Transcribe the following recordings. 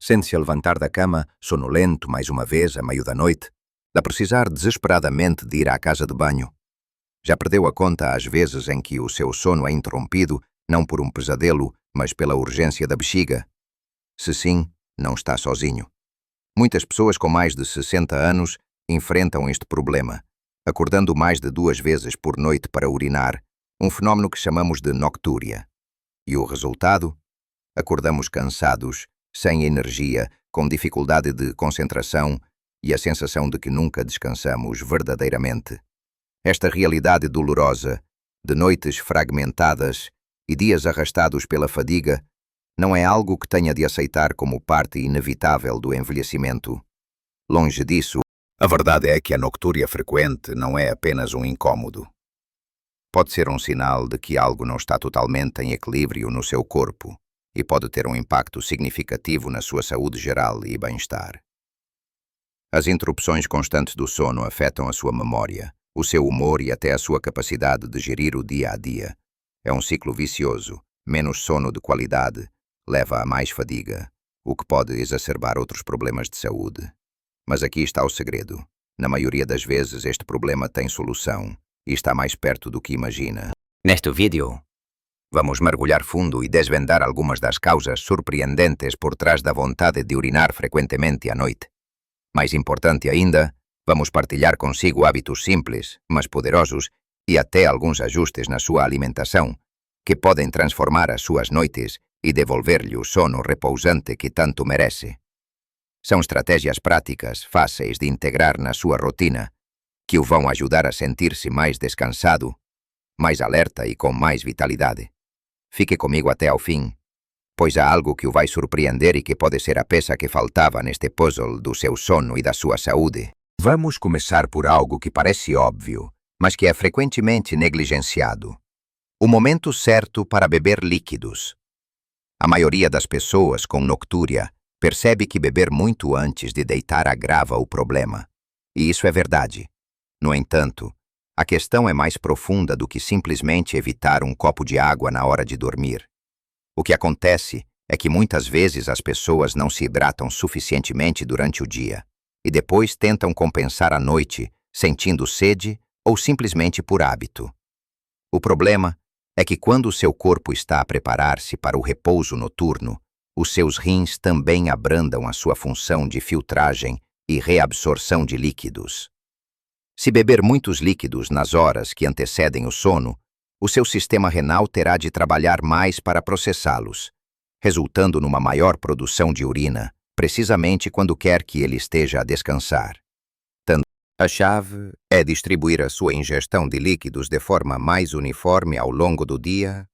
Sente-se a levantar da cama, sonolento mais uma vez, a meio da noite, a precisar desesperadamente de ir à casa de banho. Já perdeu a conta às vezes em que o seu sono é interrompido, não por um pesadelo, mas pela urgência da bexiga? Se sim, não está sozinho. Muitas pessoas com mais de 60 anos enfrentam este problema, acordando mais de 2 vezes por noite para urinar, um fenómeno que chamamos de noctúria. E o resultado? Acordamos cansados, sem energia, com dificuldade de concentração e a sensação de que nunca descansamos verdadeiramente. Esta realidade dolorosa, de noites fragmentadas e dias arrastados pela fadiga, não é algo que tenha de aceitar como parte inevitável do envelhecimento. Longe disso, a verdade é que a noctúria frequente não é apenas um incômodo. Pode ser um sinal de que algo não está totalmente em equilíbrio no seu corpo e pode ter um impacto significativo na sua saúde geral e bem-estar. As interrupções constantes do sono afetam a sua memória, o seu humor e até a sua capacidade de gerir o dia a dia. É um ciclo vicioso. Menos sono de qualidade leva a mais fadiga, o que pode exacerbar outros problemas de saúde. Mas aqui está o segredo. Na maioria das vezes este problema tem solução e está mais perto do que imagina. Neste vídeo, vamos mergulhar fundo e desvendar algumas das causas surpreendentes por trás da vontade de urinar frequentemente à noite. Mais importante ainda, vamos partilhar consigo hábitos simples, mas poderosos, e até alguns ajustes na sua alimentação, que podem transformar as suas noites e devolver-lhe o sono repousante que tanto merece. São estratégias práticas, fáceis de integrar na sua rotina, que o vão ajudar a sentir-se mais descansado, mais alerta e com mais vitalidade. Fique comigo até ao fim, pois há algo que o vai surpreender e que pode ser a peça que faltava neste puzzle do seu sono e da sua saúde. Vamos começar por algo que parece óbvio, mas que é frequentemente negligenciado. O momento certo para beber líquidos. A maioria das pessoas com noctúria percebe que beber muito antes de deitar agrava o problema. E isso é verdade. No entanto, a questão é mais profunda do que simplesmente evitar um copo de água na hora de dormir. O que acontece é que muitas vezes as pessoas não se hidratam suficientemente durante o dia e depois tentam compensar à noite, sentindo sede ou simplesmente por hábito. O problema é que quando o seu corpo está a preparar-se para o repouso noturno, os seus rins também abrandam a sua função de filtragem e reabsorção de líquidos. Se beber muitos líquidos nas horas que antecedem o sono, o seu sistema renal terá de trabalhar mais para processá-los, resultando numa maior produção de urina, precisamente quando quer que ele esteja a descansar. A chave é distribuir a sua ingestão de líquidos de forma mais uniforme ao longo do dia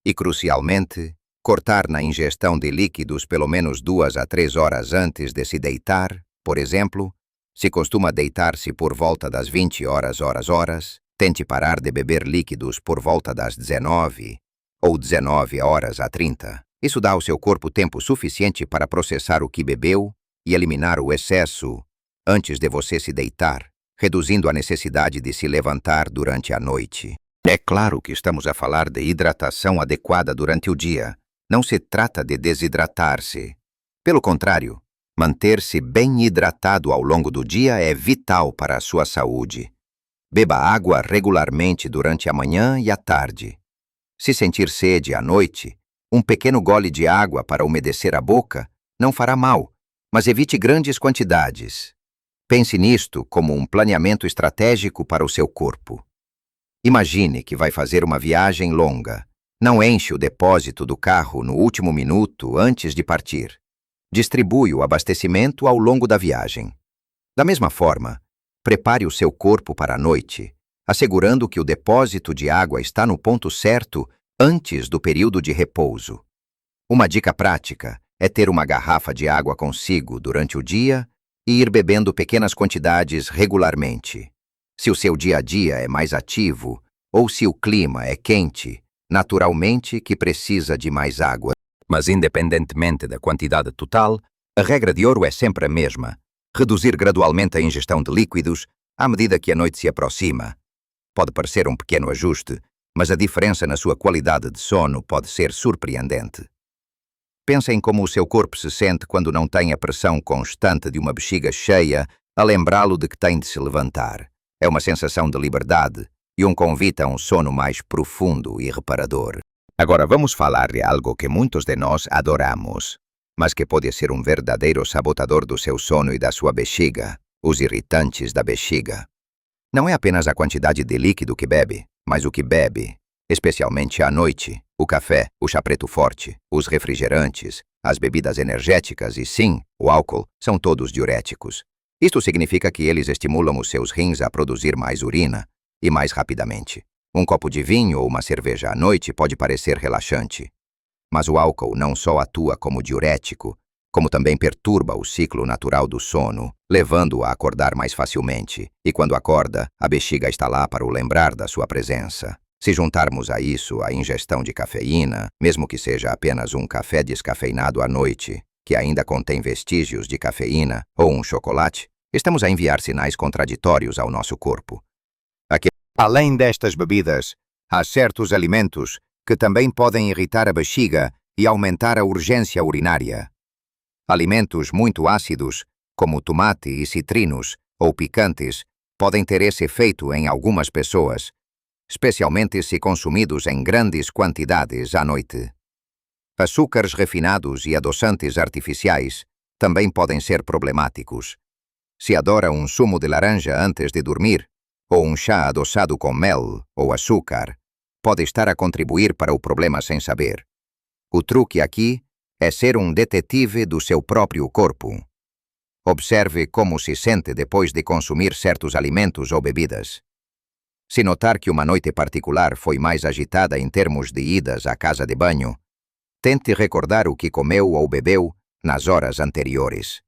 e, crucialmente, cortar na ingestão de líquidos pelo menos 2 a 3 horas antes de se deitar. Por exemplo, se costuma deitar-se por volta das 20 horas, tente parar de beber líquidos por volta das 19 ou 19 horas a 30. Isso dá ao seu corpo tempo suficiente para processar o que bebeu e eliminar o excesso antes de você se deitar, reduzindo a necessidade de se levantar durante a noite. É claro que estamos a falar de hidratação adequada durante o dia. Não se trata de desidratar-se. Pelo contrário, manter-se bem hidratado ao longo do dia é vital para a sua saúde. Beba água regularmente durante a manhã e a tarde. Se sentir sede à noite, um pequeno gole de água para umedecer a boca não fará mal, mas evite grandes quantidades. Pense nisto como um planeamento estratégico para o seu corpo. Imagine que vai fazer uma viagem longa. Não enche o depósito do carro no último minuto antes de partir. Distribui o abastecimento ao longo da viagem. Da mesma forma, prepare o seu corpo para a noite, assegurando que o depósito de água está no ponto certo antes do período de repouso. Uma dica prática é ter uma garrafa de água consigo durante o dia e ir bebendo pequenas quantidades regularmente. Se o seu dia a dia é mais ativo ou se o clima é quente, naturalmente que precisa de mais água. Mas independentemente da quantidade total, a regra de ouro é sempre a mesma: reduzir gradualmente a ingestão de líquidos à medida que a noite se aproxima. Pode parecer um pequeno ajuste, mas a diferença na sua qualidade de sono pode ser surpreendente. pensa em como o seu corpo se sente quando não tem a pressão constante de uma bexiga cheia a lembrá-lo de que tem de se levantar. É uma sensação de liberdade e um convite a um sono mais profundo e reparador. Agora vamos falar de algo que muitos de nós adoramos, mas que pode ser um verdadeiro sabotador do seu sono e da sua bexiga, os irritantes da bexiga. Não é apenas a quantidade de líquido que bebe, mas o que bebe, especialmente à noite, o café, o chá preto forte, os refrigerantes, as bebidas energéticas e, sim, o álcool, são todos diuréticos. Isto significa que eles estimulam os seus rins a produzir mais urina, e mais rapidamente. Um copo de vinho ou uma cerveja à noite pode parecer relaxante, mas o álcool não só atua como diurético, como também perturba o ciclo natural do sono, levando-o a acordar mais facilmente, e quando acorda, a bexiga está lá para o lembrar da sua presença. Se juntarmos a isso a ingestão de cafeína, mesmo que seja apenas um café descafeinado à noite, que ainda contém vestígios de cafeína, ou um chocolate, estamos a enviar sinais contraditórios ao nosso corpo. Além destas bebidas, há certos alimentos que também podem irritar a bexiga e aumentar a urgência urinária. Alimentos muito ácidos, como tomate e citrinos, ou picantes, podem ter esse efeito em algumas pessoas, especialmente se consumidos em grandes quantidades à noite. Açúcares refinados e adoçantes artificiais também podem ser problemáticos. Se adora um sumo de laranja antes de dormir, ou um chá adoçado com mel ou açúcar, pode estar a contribuir para o problema sem saber. O truque aqui é ser um detetive do seu próprio corpo. Observe como se sente depois de consumir certos alimentos ou bebidas. Se notar que uma noite particular foi mais agitada em termos de idas à casa de banho, tente recordar o que comeu ou bebeu nas horas anteriores.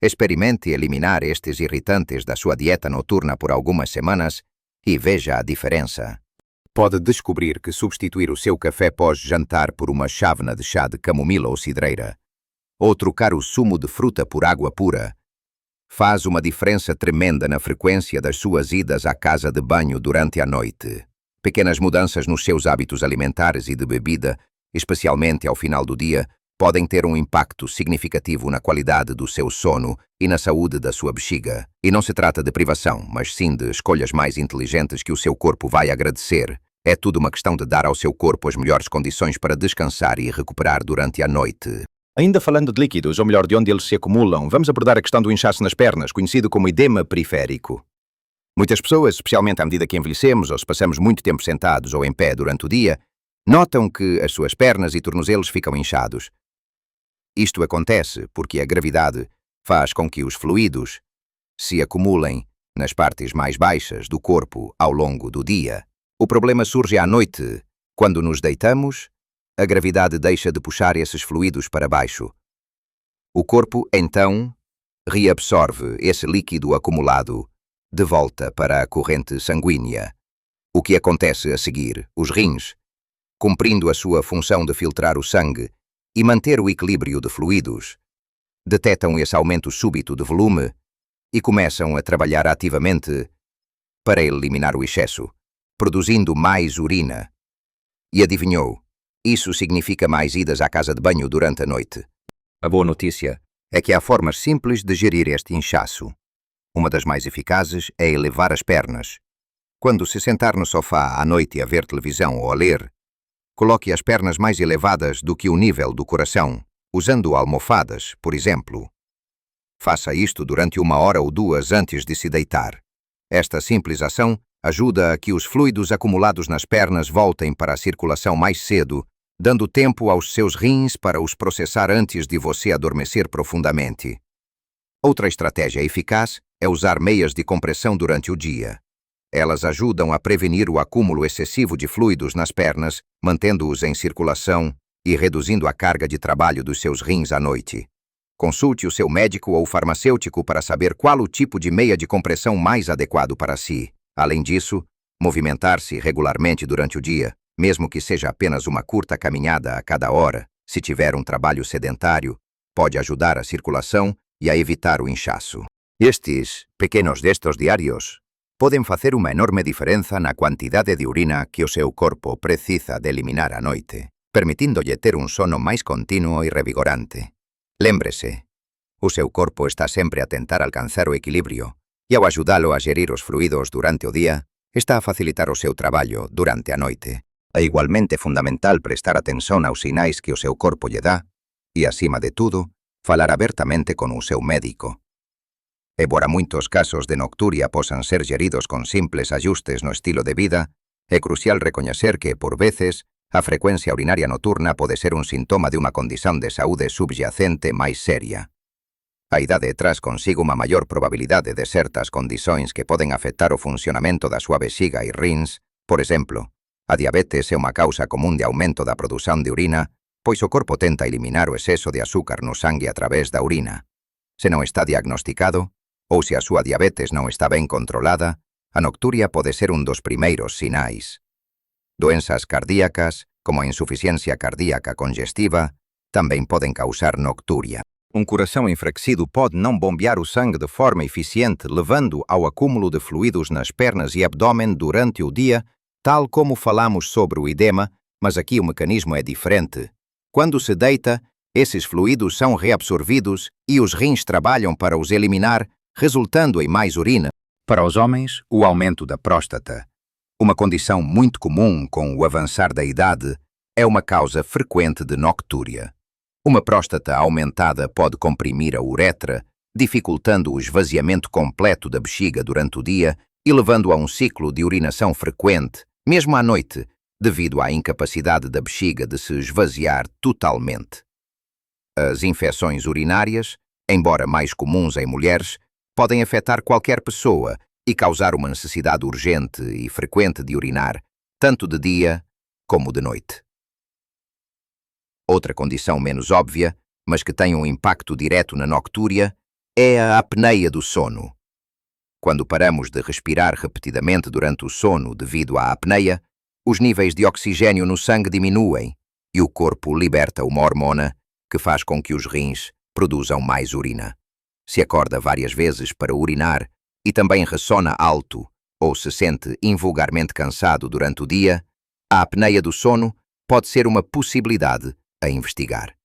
Experimente eliminar estes irritantes da sua dieta noturna por algumas semanas e veja a diferença. Pode descobrir que substituir o seu café pós-jantar por uma chávena de chá de camomila ou cidreira, ou trocar o sumo de fruta por água pura, faz uma diferença tremenda na frequência das suas idas à casa de banho durante a noite. Pequenas mudanças nos seus hábitos alimentares e de bebida, especialmente ao final do dia, podem ter um impacto significativo na qualidade do seu sono e na saúde da sua bexiga. E não se trata de privação, mas sim de escolhas mais inteligentes que o seu corpo vai agradecer. É tudo uma questão de dar ao seu corpo as melhores condições para descansar e recuperar durante a noite. Ainda falando de líquidos, ou melhor, de onde eles se acumulam, vamos abordar a questão do inchaço nas pernas, conhecido como edema periférico. Muitas pessoas, especialmente à medida que envelhecemos ou se passamos muito tempo sentados ou em pé durante o dia, notam que as suas pernas e tornozelos ficam inchados. Isto acontece porque a gravidade faz com que os fluidos se acumulem nas partes mais baixas do corpo ao longo do dia. O problema surge à noite. Quando nos deitamos, a gravidade deixa de puxar esses fluidos para baixo. O corpo, então, reabsorve esse líquido acumulado de volta para a corrente sanguínea. O que acontece a seguir? Os rins, cumprindo a sua função de filtrar o sangue e manter o equilíbrio de fluidos, detetam esse aumento súbito de volume e começam a trabalhar ativamente para eliminar o excesso, produzindo mais urina. E adivinhou? Isso significa mais idas à casa de banho durante a noite. A boa notícia é que há formas simples de gerir este inchaço. Uma das mais eficazes é elevar as pernas. Quando se sentar no sofá à noite a ver televisão ou a ler, coloque as pernas mais elevadas do que o nível do coração, usando almofadas, por exemplo. Faça isto durante 1 hora ou 2 antes de se deitar. Esta simples ação ajuda a que os fluidos acumulados nas pernas voltem para a circulação mais cedo, dando tempo aos seus rins para os processar antes de você adormecer profundamente. Outra estratégia eficaz é usar meias de compressão durante o dia. Elas ajudam a prevenir o acúmulo excessivo de fluidos nas pernas, mantendo-os em circulação e reduzindo a carga de trabalho dos seus rins à noite. Consulte o seu médico ou farmacêutico para saber qual o tipo de meia de compressão mais adequado para si. Além disso, movimentar-se regularmente durante o dia, mesmo que seja apenas uma curta caminhada a cada hora, se tiver um trabalho sedentário, pode ajudar a circulação e a evitar o inchaço. Estes pequenos gestos diários podem fazer uma enorme diferença na quantidade de urina que o seu corpo precisa de eliminar à noite. permitindo-lhe ter um sono mais contínuo e revigorante. Lembre-se, o seu corpo está sempre a tentar alcançar o equilíbrio, e ao ajudá-lo a gerir os fluidos durante o dia, está a facilitar o seu trabalho durante a noite. É igualmente fundamental prestar atenção aos sinais que o seu corpo lhe dá e, acima de tudo, falar abertamente com o seu médico. Embora muitos casos de nocturia possam ser geridos com simples ajustes no estilo de vida, é crucial reconhecer que, por vezes, a frequência urinária noturna pode ser um sintoma de uma condição de saúde subjacente mais séria. A idade traz consigo uma maior probabilidade de certas condições que podem afetar o funcionamento da sua bexiga e rins. Por exemplo, a diabetes é uma causa comum de aumento da produção de urina, pois o corpo tenta eliminar o excesso de açúcar no sangue através da urina. Se não está diagnosticado, ou se a sua diabetes não está bem controlada, a noctúria pode ser um dos primeiros sinais. Doenças cardíacas, como a insuficiência cardíaca congestiva, também podem causar noctúria. Um coração enfraquecido pode não bombear o sangue de forma eficiente, levando ao acúmulo de fluidos nas pernas e abdômen durante o dia, tal como falamos sobre o edema, mas aqui o mecanismo é diferente. Quando se deita, esses fluidos são reabsorvidos e os rins trabalham para os eliminar, resultando em mais urina. Para os homens, o aumento da próstata, uma condição muito comum com o avançar da idade, é uma causa frequente de noctúria. Uma próstata aumentada pode comprimir a uretra, dificultando o esvaziamento completo da bexiga durante o dia e levando a um ciclo de urinação frequente, mesmo à noite, devido à incapacidade da bexiga de se esvaziar totalmente. As infecções urinárias, embora mais comuns em mulheres, podem afetar qualquer pessoa e causar uma necessidade urgente e frequente de urinar, tanto de dia como de noite. Outra condição menos óbvia, mas que tem um impacto direto na noctúria, é a apneia do sono. Quando paramos de respirar repetidamente durante o sono devido à apneia, os níveis de oxigênio no sangue diminuem e o corpo liberta uma hormona que faz com que os rins produzam mais urina. Se acorda várias vezes para urinar e também ressona alto ou se sente invulgarmente cansado durante o dia, a apneia do sono pode ser uma possibilidade a investigar.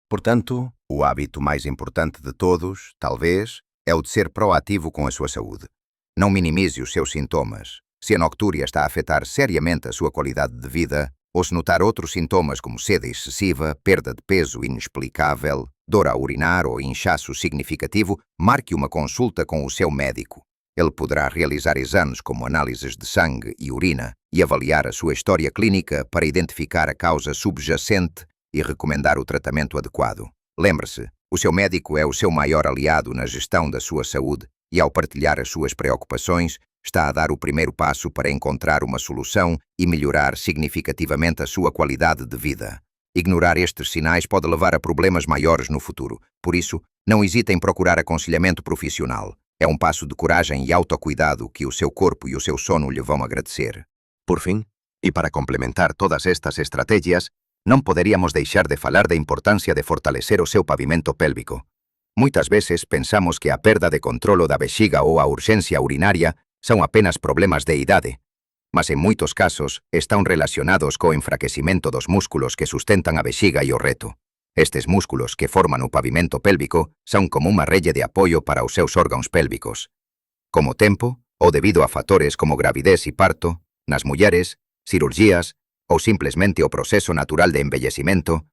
Portanto, o hábito mais importante de todos, talvez, é o de ser proativo com a sua saúde. Não minimize os seus sintomas. Se a noctúria está a afetar seriamente a sua qualidade de vida, ou se notar outros sintomas como sede excessiva, perda de peso inexplicável, dor a urinar ou inchaço significativo, marque uma consulta com o seu médico. Ele poderá realizar exames como análises de sangue e urina e avaliar a sua história clínica para identificar a causa subjacente e recomendar o tratamento adequado. Lembre-se, o seu médico é o seu maior aliado na gestão da sua saúde e, ao partilhar as suas preocupações, está a dar o primeiro passo para encontrar uma solução e melhorar significativamente a sua qualidade de vida. Ignorar estes sinais pode levar a problemas maiores no futuro. Por isso, não hesite em procurar aconselhamento profissional. É um passo de coragem e autocuidado que o seu corpo e o seu sono lhe vão agradecer. Por fim, e para complementar todas estas estratégias, não poderíamos deixar de falar da importância de fortalecer o seu pavimento pélvico. Muitas vezes pensamos que a perda de controlo da bexiga ou a urgência urinária são apenas problemas de idade, mas em muitos casos estão relacionados co enfraquecimento dos músculos que sustentan a bexiga e o reto. Estes músculos que forman o pavimento pélvico são como uma rede de apoio para os seus órgãos pélvicos. Com o tempo, ou devido a fatores como gravidez e parto, nas mulheres, cirurgias ou simplesmente o proceso natural de envelhecimento,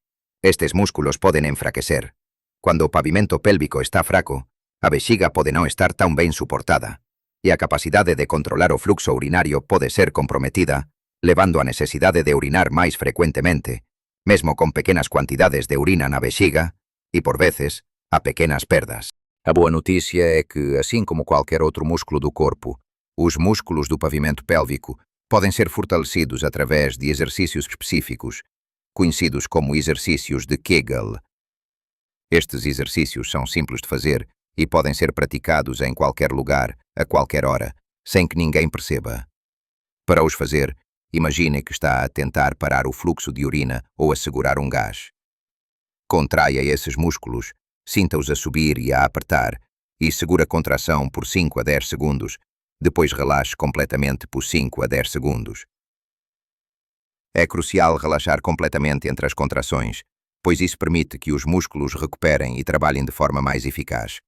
estes músculos podem enfraquecer. Quando o pavimento pélvico está fraco, a bexiga pode não estar tão bem suportada, e a capacidade de controlar o fluxo urinário pode ser comprometida, levando a necessidade de urinar mais frequentemente, mesmo com pequenas quantidades de urina na bexiga, e por vezes, a pequenas perdas. A boa notícia é que, assim como qualquer outro músculo do corpo, os músculos do pavimento pélvico podem ser fortalecidos através de exercícios específicos, conhecidos como exercícios de Kegel. Estes exercícios são simples de fazer e podem ser praticados em qualquer lugar, a qualquer hora, sem que ninguém perceba. Para os fazer, imagine que está a tentar parar o fluxo de urina ou a segurar um gás. Contraia esses músculos, sinta-os a subir e a apertar, e segura a contração por 5 a 10 segundos, depois relaxe completamente por 5 a 10 segundos. É crucial relaxar completamente entre as contrações, pois isso permite que os músculos recuperem e trabalhem de forma mais eficaz.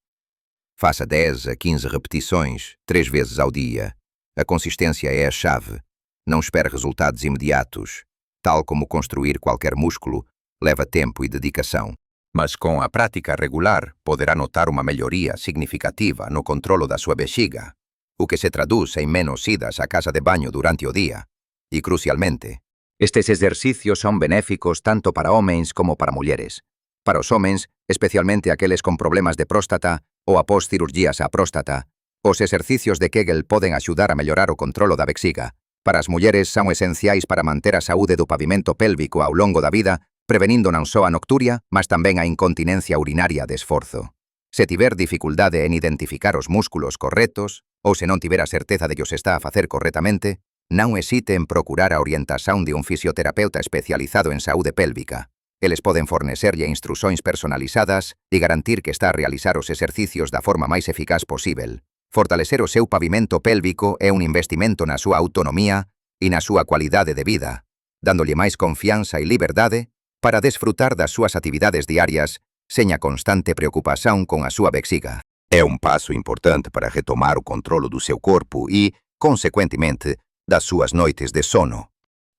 Faça 10 a 15 repetições, 3 vezes ao dia. A consistência é a chave. Não espere resultados imediatos. Tal como construir qualquer músculo, leva tempo e dedicação. Mas com a prática regular, poderá notar uma melhoria significativa no controlo da sua bexiga, o que se traduz em menos idas à casa de banho durante o dia. E, crucialmente, estes exercicios son benéficos tanto para homens como para mulleres. Para os homens, especialmente aqueles con problemas de próstata ou após cirurgías á próstata, os exercicios de Kegel poden axudar a mellorar o controlo da bexiga. Para as mulleres son esenciais para manter a saúde do pavimento pélvico ao longo da vida, prevenindo non só a nocturia, mas tamén a incontinencia urinaria de esforzo. Se tiver dificuldade en identificar os músculos correctos, ou se non tiver a certeza de que os está a facer correctamente, non hesite en procurar a orientación de un fisioterapeuta especializado en saúde pélvica. Eles poden fornecerlle instruções personalizadas e garantir que está a realizar os exercicios da forma máis eficaz posível. Fortalecer o seu pavimento pélvico é un investimento na súa autonomía e na súa cualidade de vida, dándolle máis confianza e liberdade para desfrutar das súas actividades diarias sen a constante preocupación con a súa bexiga. É um passo importante para retomar o controlo do seu corpo e, consequentemente, das suas noites de sono.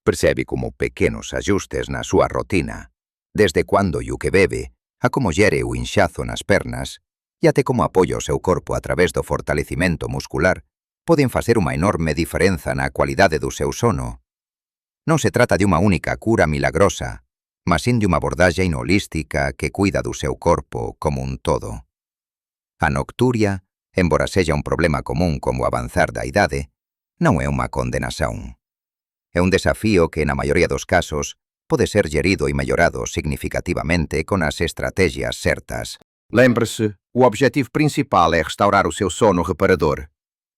Percebe como pequenos ajustes na súa rotina, desde quando e o que bebe, a como gere o inchazo nas pernas, e até como apoia o seu corpo a través do fortalecimento muscular, poden facer unha enorme diferenza na cualidade do seu sono. Non se trata de unha única cura milagrosa, mas sim de unha abordaxe holística que cuida do seu corpo como un todo. A nocturia, embora sexa un problema común como o avanzar da idade, non é unha condenación. É un desafío que, na maioría dos casos, pode ser gerido e mellorado significativamente con as estrategias certas. Lembre-se, o objetivo principal é restaurar o seu sono reparador.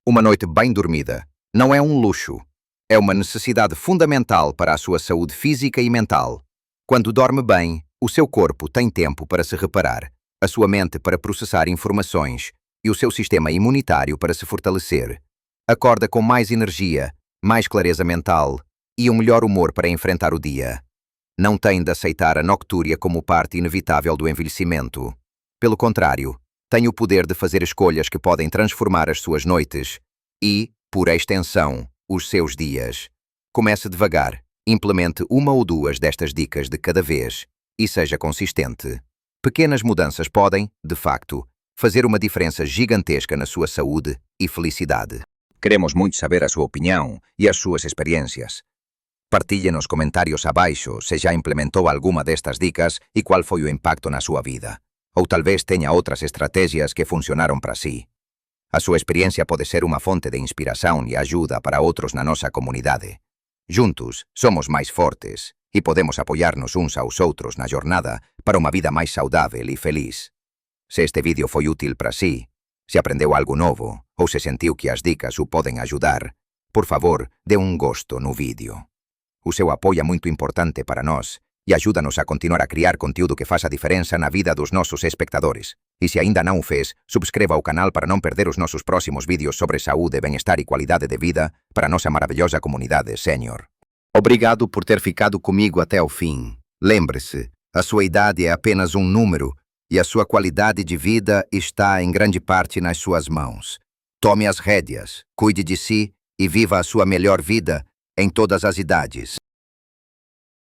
Uma noite bem dormida não é um luxo, é uma necessidade fundamental para a sua saúde física e mental. Quando dorme bem, o seu corpo tem tempo para se reparar, a sua mente para processar informações e o seu sistema imunitário para se fortalecer. Acorda com mais energia, mais clareza mental e um melhor humor para enfrentar o dia. Não tem de aceitar a noctúria como parte inevitável do envelhecimento. Pelo contrário, tem o poder de fazer escolhas que podem transformar as suas noites e, por extensão, os seus dias. Comece devagar, implemente uma ou duas destas dicas de cada vez e seja consistente. Pequenas mudanças podem, de facto, fazer uma diferença gigantesca na sua saúde e felicidade. Queremos muito saber a sua opinião e as suas experiências. Partilhe nos comentários abaixo se já implementou alguma destas dicas e qual foi o impacto na sua vida. Ou talvez tenha outras estratégias que funcionaram para si. A sua experiência pode ser uma fonte de inspiração e ajuda para outros na nossa comunidade. Juntos, somos mais fortes e podemos apoiar-nos uns aos outros na jornada para uma vida mais saudável e feliz. Se este vídeo foi útil para si, se aprendeu algo novo ou se sentiu que as dicas o podem ajudar, por favor, dê um gosto no vídeo. O seu apoio é muito importante para nós e ajuda-nos a continuar a criar conteúdo que faça diferença na vida dos nossos espectadores. E se ainda não o fez, subscreva o canal para não perder os nossos próximos vídeos sobre saúde, bem-estar e qualidade de vida para a nossa maravilhosa comunidade sênior. Obrigado por ter ficado comigo até o fim. Lembre-se, a sua idade é apenas um número e a sua qualidade de vida está em grande parte nas suas mãos. Tome as rédeas, cuide de si e viva a sua melhor vida em todas as idades.